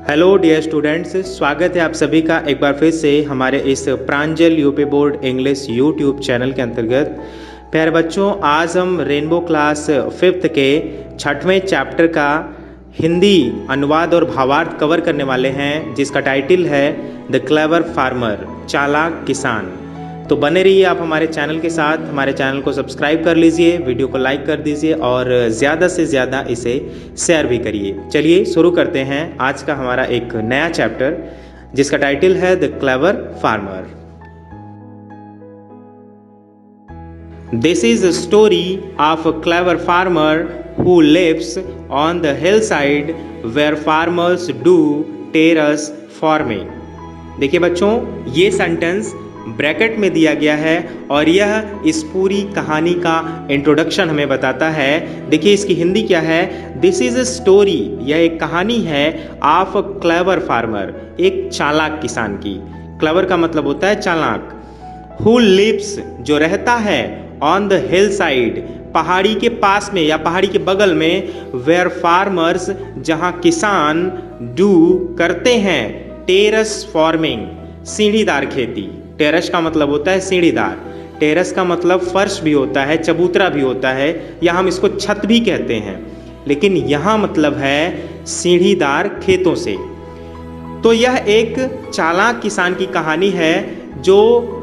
Hello dear students, स्वागत है आप सभी का एक बार फिर से हमारे इस Pranjal UP board English YouTube channel के अंतर्गत। प्यारे बच्चों, आज हम रेनबो क्लास 5th के 6वें चैप्टर का हिंदी अनुवाद और भावार्थ कवर करने वाले हैं, जिसका टाइटल है द क्लेवर फार्मर, चालाक किसान। तो बने रहिए आप हमारे चैनल के साथ। हमारे चैनल को सब्सक्राइब कर लीजिए, वीडियो को लाइक कर दीजिए और ज़्यादा से ज़्यादा इसे शेयर भी करिए। चलिए शुरू करते हैं आज का हमारा एक नया चैप्टर, जिसका टाइटल है the clever farmer. This is a story of a clever farmer who lives on the hillside where farmers do terrace farming। देखिए बच्चों, ये सेंटेंस ब्रैकेट में दिया गया है और यह इस पूरी कहानी का इंट्रोडक्शन हमें बताता है। देखिए इसकी हिंदी क्या है। दिस इज अ स्टोरी, यह एक कहानी है ऑफ अ क्लेवर फार्मर, एक चालाक किसान की। क्लेवर का मतलब होता है चालाक। हु लिव्स, जो रहता है, ऑन द हिल साइड, पहाड़ी के पास में या पहाड़ी के बगल में, वेयर फार्मर्स, जहां किसान, डू करते हैं, टेरस फार्मिंग, सीढ़ीदार खेती। टेरस का मतलब होता है सीढ़ीदार, टेरस का मतलब फर्श भी होता है, चबूतरा भी होता है, या हम इसको छत भी कहते हैं, लेकिन यहाँ मतलब है सीढ़ीदार खेतों से। तो यह एक चालाक किसान की कहानी है जो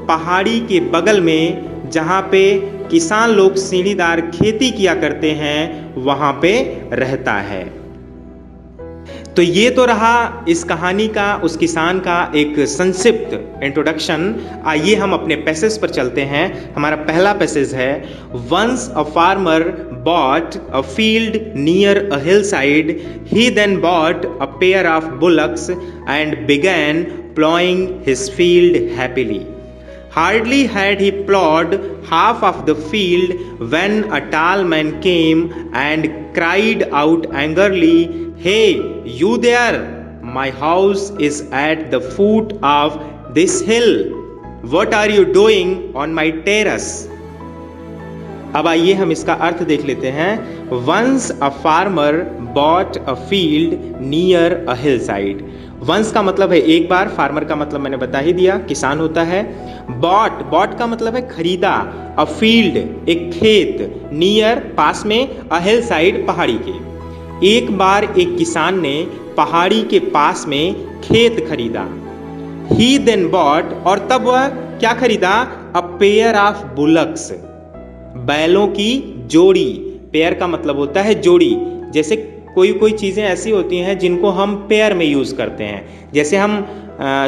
पहाड़ी के बगल में, जहाँ पे किसान लोग सीढ़ीदार खेती किया करते हैं, वहाँ पे रहता है। तो ये तो रहा इस कहानी का, उस किसान का एक संक्षिप्त इंट्रोडक्शन। आइए हम अपने पैसेज पर चलते हैं। हमारा पहला पैसेज है, once a farmer bought a field near a hillside, he then bought a pair of bullocks and began ploughing his field happily. Hardly had he plowed half of the field when a tall man came and cried out angrily, "Hey, you there! My house is at the foot of this hill. What are you doing on my terrace?" अब आइए हम इसका अर्थ देख लेते हैं। Once a farmer bought a field near a hillside। Once का मतलब है एक बार, फार्मर का मतलब मैंने बता ही दिया, किसान होता है। बॉट, बॉट का मतलब है खरीदा। अ फील्ड, एक खेत। नियर, पास में। अ हिल साइड, पहाड़ी के। एक बार एक किसान ने पहाड़ी के पास में खेत खरीदा। ही देन बॉट, और तब वह क्या खरीदा? अ पेयर ऑफ बुलक्स, बैलों की जोड़ी। पेयर का मतलब होता है जोड़ी। जैसे कोई चीज़ें ऐसी होती हैं जिनको हम पेयर में यूज़ करते हैं। जैसे हम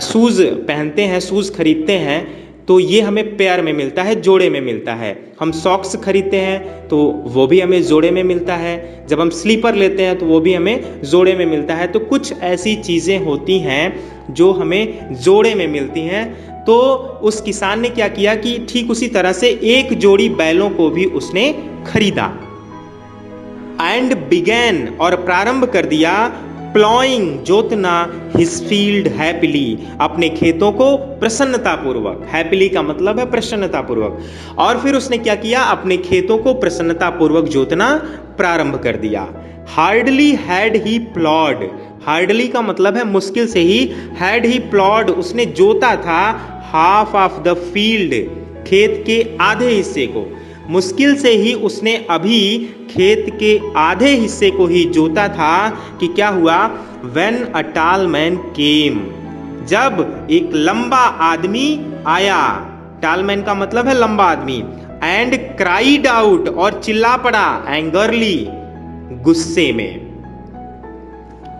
शूज़ पहनते हैं, शूज़ खरीदते हैं, तो ये हमें पेयर में मिलता है, जोड़े में मिलता है। हम सॉक्स खरीदते हैं तो वो भी हमें जोड़े में मिलता है। जब हम स्लीपर लेते हैं तो वो भी हमें जोड़े में मिलता है। तो कुछ ऐसी चीज़ें होती हैं जो हमें जोड़े में मिलती हैं। तो उस किसान ने क्या किया कि ठीक उसी तरह से एक जोड़ी बैलों को भी उसने खरीदा। एंड बिगैन, और प्रारंभ कर दिया, प्लॉइंग, जोतना, हिज फील्ड हैप्पीली, अपने खेतों को प्रसन्नतापूर्वक। हैप्पीली का मतलब है प्रसन्नतापूर्वक। और फिर उसने क्या किया? अपने खेतों को प्रसन्नतापूर्वक जोतना प्रारंभ कर दिया। Hardly had he ploughed, hardly का मतलब है मुश्किल से ही। हैड ही प्लॉड, उसने जोता था। हाफ ऑफ द फील्ड, खेत के आधे हिस्से को। मुश्किल से ही उसने अभी खेत के आधे हिस्से को ही जोता था कि क्या हुआ? When a tall man came, जब एक लंबा आदमी आया। टाल मैन का मतलब है लंबा आदमी। एंड क्राइड आउट, और चिल्ला पड़ा, एंगरली, गुस्से में।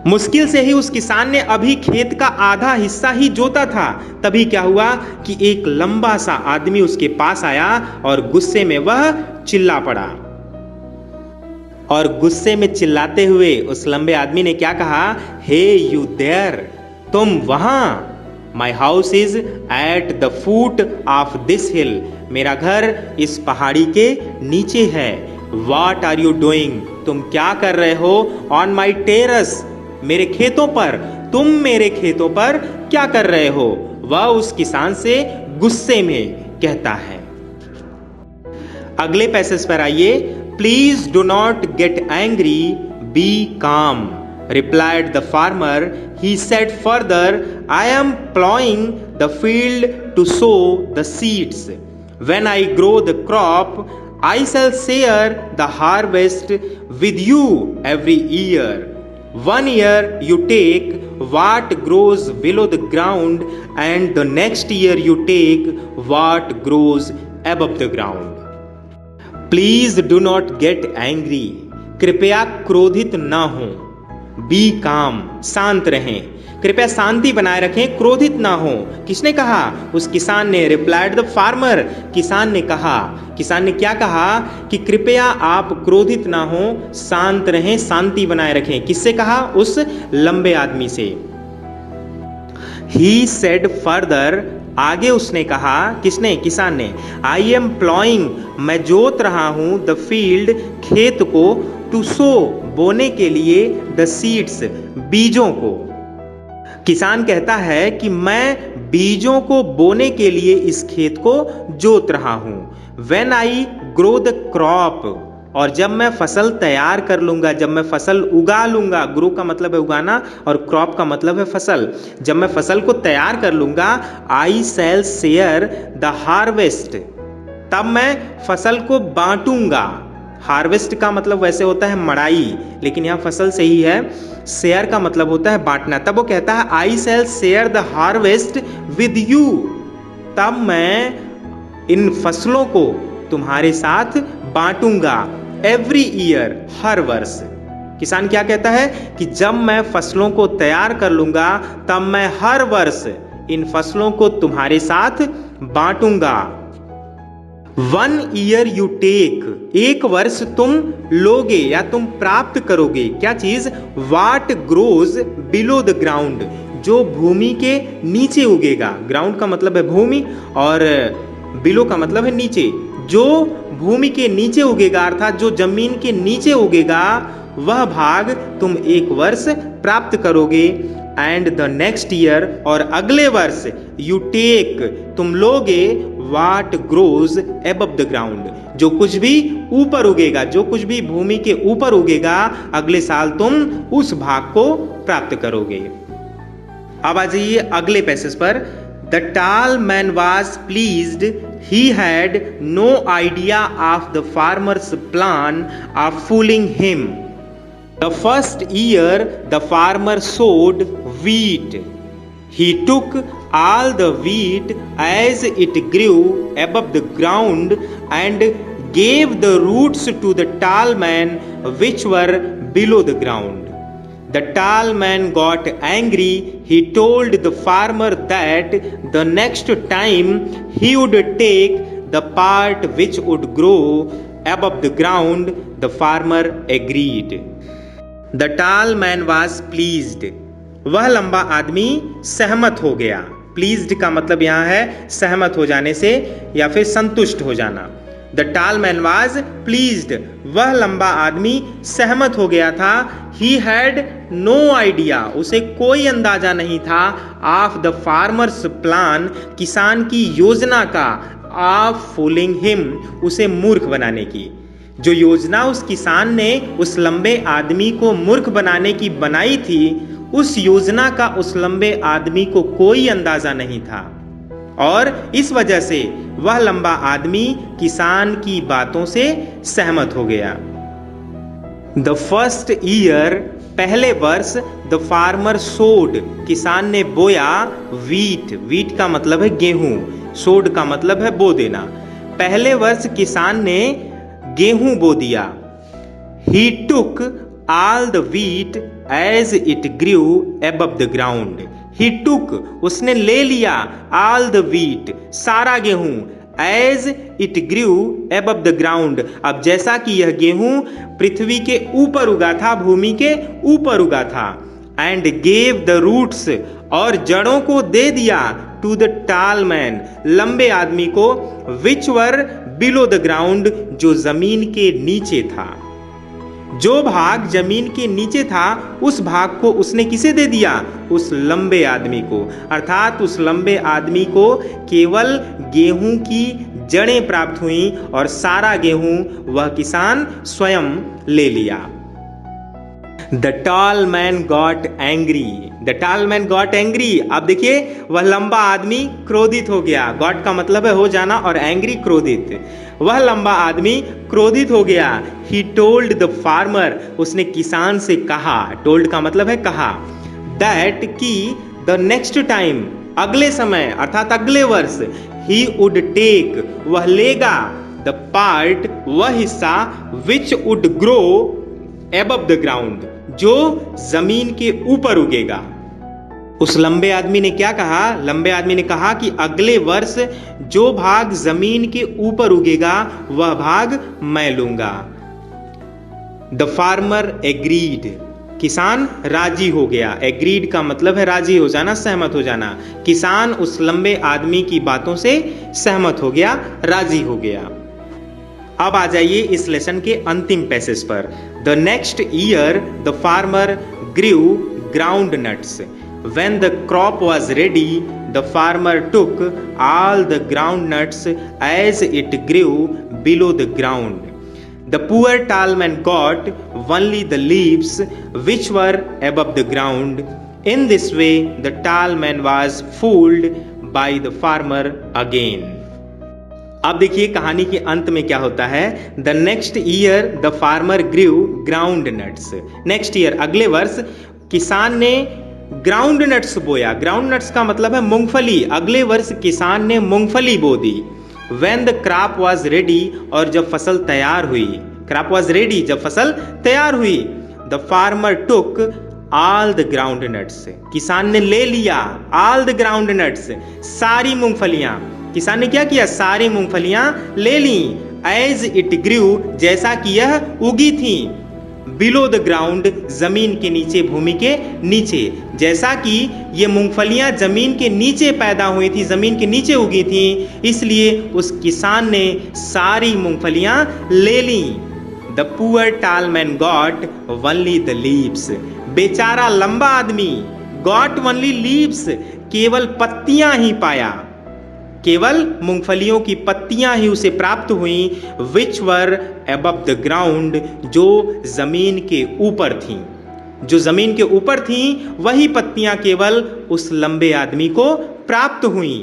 मुश्किल से ही उस किसान ने अभी खेत का आधा हिस्सा ही जोता था, तभी क्या हुआ कि एक लंबा सा आदमी उसके पास आया और गुस्से में वह चिल्ला पड़ा। और गुस्से में चिल्लाते हुए उस लंबे आदमी ने क्या कहा? हे यू देयर, तुम वहां। My house is at the foot of this हिल, मेरा घर इस पहाड़ी के नीचे है। What are you doing, तुम क्या कर रहे हो? ऑन माई टेरस, मेरे खेतों पर, तुम मेरे खेतों पर क्या कर रहे हो? वह उस किसान से गुस्से में कहता है। अगले पैसेज पर आइए। Please do not get angry, be calm. replied the farmer. He said further, I am plowing the field to sow the seeds. When I grow the crop, I shall share the harvest with you every year. 1 year you take what grows below the ground, and the next year you take what grows above the ground. Please do not get angry. कृपया क्रोधित ना हो. B काम, शांत रहें. कृपया शांति बनाए रखें, क्रोधित ना हो. किसने कहा? उस किसान ने. Replied the farmer. किसान ने कहा. किसान ने क्या कहा? कि कृपया आप क्रोधित ना हो, शांत रहें, शांति बनाए रखें. किससे कहा? उस लंबे आदमी से. He said further. आगे उसने कहा. किसने? किसान ने. I am ploughing. मैं जोत रहा हूं. The field. खेत को. टू सो. बोने के लिए. The seeds. बीजों को. किसान कहता है कि मैं बीजों को बोने के लिए इस खेत को जोत रहा हूं. When I grow the crop. और जब मैं फसल तैयार कर लूंगा, जब मैं फसल उगा लूंगा. ग्रो का मतलब है उगाना और क्रॉप का मतलब है फसल. जब मैं फसल को तैयार कर लूंगा, आई शैल शेयर द हार्वेस्ट. तब मैं फसल को बांटूंगा. हार्वेस्ट का मतलब वैसे होता है मड़ाई, लेकिन यहाँ फसल सही है. शेयर का मतलब होता है बांटना. तब वो कहता है I shall share the harvest with you. तब मैं इन फसलों को तुम्हारे साथ बांटूंगा. Every year. हर वर्ष. किसान क्या कहता है? कि जब मैं फसलों को तैयार कर लूंगा, तब मैं हर वर्ष इन फसलों को तुम्हारे साथ बांटूंगा. 1 ईयर यू टेक. एक वर्ष तुम लोगे या तुम प्राप्त करोगे. क्या चीज? वाट ग्रोज बिलो द ग्राउंड. जो भूमि के नीचे उगेगा. ग्राउंड का मतलब है भूमि और बिलो का मतलब है नीचे. जो भूमि के नीचे उगेगा, अर्थात जो जमीन के नीचे उगेगा, वह भाग तुम एक वर्ष प्राप्त करोगे. And the next year. और अगले वर्ष. You take. तुम लोगे. What grows above the ground. जो कुछ भी ऊपर उगेगा, जो कुछ भी भूमि के ऊपर उगेगा, अगले साल तुम उस भाग को प्राप्त करोगे. अब आ जाइए अगले पैसेज पर. The tall man was pleased. He had no idea of the farmer's plan of fooling him. The first year the farmer sowed wheat. He took all the wheat as it grew above the ground and gave the roots to the tall man which were below the ground. The tall man got angry. He told the farmer that the next time he would take the part which would grow above the ground. The farmer agreed. The tall man was pleased. वह लंबा आदमी सहमत हो गया. Pleased का मतलब यहाँ है सहमत हो जाने से या फिर संतुष्ट हो जाना. The tall man was pleased. वह लंबा आदमी सहमत हो गया था. He had no idea. उसे कोई अंदाजा नहीं था. Of the farmer's plan. किसान की योजना का. Of fooling him. उसे मूर्ख बनाने की. जो योजना उस किसान ने उस लंबे आदमी को मूर्ख बनाने की बनाई थी, उस योजना का उस लंबे आदमी को कोई अंदाजा नहीं था. और इस वजह से वह लंबा आदमी किसान की बातों से सहमत हो गया. The first year. पहले वर्ष. द फार्मर सोड. किसान ने बोया. वीट. वीट का मतलब है गेहूं. सोड का मतलब है बो देना. पहले वर्ष किसान ने गेहूं बो दिया. He took all the wheat as it grew above the ground. He took. उसने ले लिया. All the wheat. सारा गेहूं. As it grew above the ground. अब जैसा कि यह गेहूं पृथ्वी के ऊपर उगा था, भूमि के ऊपर उगा था. And gave the roots. और जड़ों को दे दिया. To the tall man. लंबे आदमी को. Which were below the ground. जो जमीन के नीचे था. जो भाग जमीन के नीचे था, उस भाग को उसने किसे दे दिया? उस लंबे आदमी को. अर्थात उस लंबे आदमी को केवल गेहूं की जड़ें प्राप्त हुई और सारा गेहूं वह किसान स्वयं ले लिया. The tall man got angry. The tall man got angry. अब देखिए वह लंबा आदमी क्रोधित हो गया। गॉट का मतलब है हो जाना और एंग्री क्रोधित। वह लंबा आदमी क्रोधित हो गया। ही टोल्ड द फार्मर, उसने किसान से कहा, टोल्ड का मतलब है कहा, दैट कि द नेक्स्ट टाइम, अगले समय अर्थात अगले वर्ष, ही वुड टेक, वह लेगा, द पार्ट, वह हिस्सा, which would grow above the ground, जो जमीन के ऊपर उगेगा। उस लंबे आदमी ने क्या कहा? लंबे आदमी ने कहा कि अगले वर्ष जो भाग जमीन के ऊपर उगेगा वह भाग मैं लूंगा। द फार्मर एग्रीड, किसान राजी हो गया। एग्रीड का मतलब है राजी हो जाना, सहमत हो जाना। किसान उस लंबे आदमी की बातों से सहमत हो गया, राजी हो गया। अब आ जाइए इस लेसन के अंतिम पैसेज पर। The next year the farmer grew groundnuts. When the crop was ready, the farmer took all the ground nuts as it grew below the ground. The poor tall man got only the leaves which were above the ground. In this way, the tall man was fooled by the farmer again. अब देखिए कहानी के अंत में क्या होता है। The next year the farmer grew groundnuts. Next year अगले वर्ष किसान ने ग्राउंड नट्स बोया। ग्राउंड नट्स का मतलब है मूंगफली। अगले वर्ष किसान ने मूंगफली बो दी। When the crop was ready, और जब फसल तैयार हुई, crop was ready, जब फसल तैयार हुई, the farmer took all the ground nuts, किसान ने ले लिया all the ground nuts, सारी मूंगफलियां। किसान ने क्या किया? सारी मूंगफलियां ले ली। As it grew, जैसा कि यह उगी थी। बिलो द ग्राउंड, जमीन के नीचे, भूमि के नीचे। जैसा कि ये मूंगफलियां जमीन के नीचे पैदा हुई थी, जमीन के नीचे उगी थी, इसलिए उस किसान ने सारी मूंगफलियां ले ली। द पुअर टाल man got only the leaves. बेचारा लंबा आदमी गॉट ओनली लीव्स, केवल पत्तियां ही पाया। केवल मूंगफलियों की पत्तियां ही उसे प्राप्त हुई। विच वर अबव द ग्राउंड, जो जमीन के ऊपर थीं। जो जमीन के ऊपर थीं वही पत्तियां केवल उस लंबे आदमी को प्राप्त हुई।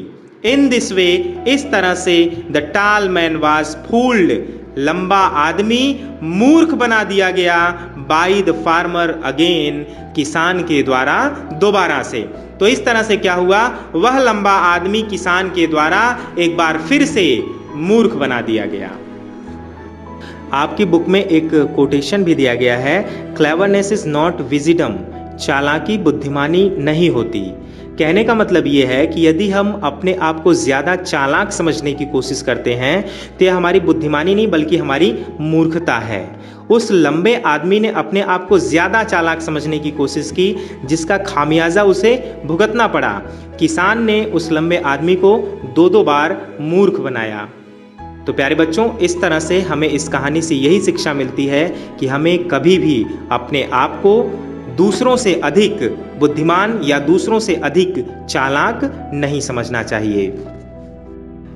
इन दिस वे, इस तरह से, the tall man was fooled, लंबा आदमी मूर्ख बना दिया गया। बाई द फार्मर अगेन, किसान के द्वारा दोबारा से। तो इस तरह से क्या हुआ? वह लंबा आदमी किसान के द्वारा एक बार फिर से मूर्ख बना दिया गया। आपकी बुक में एक कोटेशन भी दिया गया है, क्लेवरनेस इज नॉट विजिडम, चालाकी बुद्धिमानी नहीं होती। कहने का मतलब ये है कि यदि हम अपने आप को ज़्यादा चालाक समझने की कोशिश करते हैं तो यह हमारी बुद्धिमानी नहीं बल्कि हमारी मूर्खता है। उस लंबे आदमी ने अपने आप को ज़्यादा चालाक समझने की कोशिश की, जिसका खामियाजा उसे भुगतना पड़ा। किसान ने उस लंबे आदमी को दो बार मूर्ख बनाया। तो प्यारे बच्चों, इस तरह से हमें इस कहानी से यही शिक्षा मिलती है कि हमें कभी भी अपने आप को दूसरों से अधिक बुद्धिमान या दूसरों से अधिक चालाक नहीं समझना चाहिए।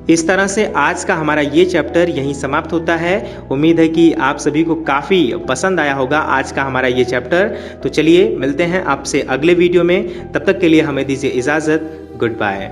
इस तरह से आज का हमारा ये चैप्टर यहीं समाप्त होता है। उम्मीद है कि आप सभी को काफ़ी पसंद आया होगा आज का हमारा ये चैप्टर। तो चलिए मिलते हैं आपसे अगले वीडियो में, तब तक के लिए हमें दीजिए इजाज़त। Good bye.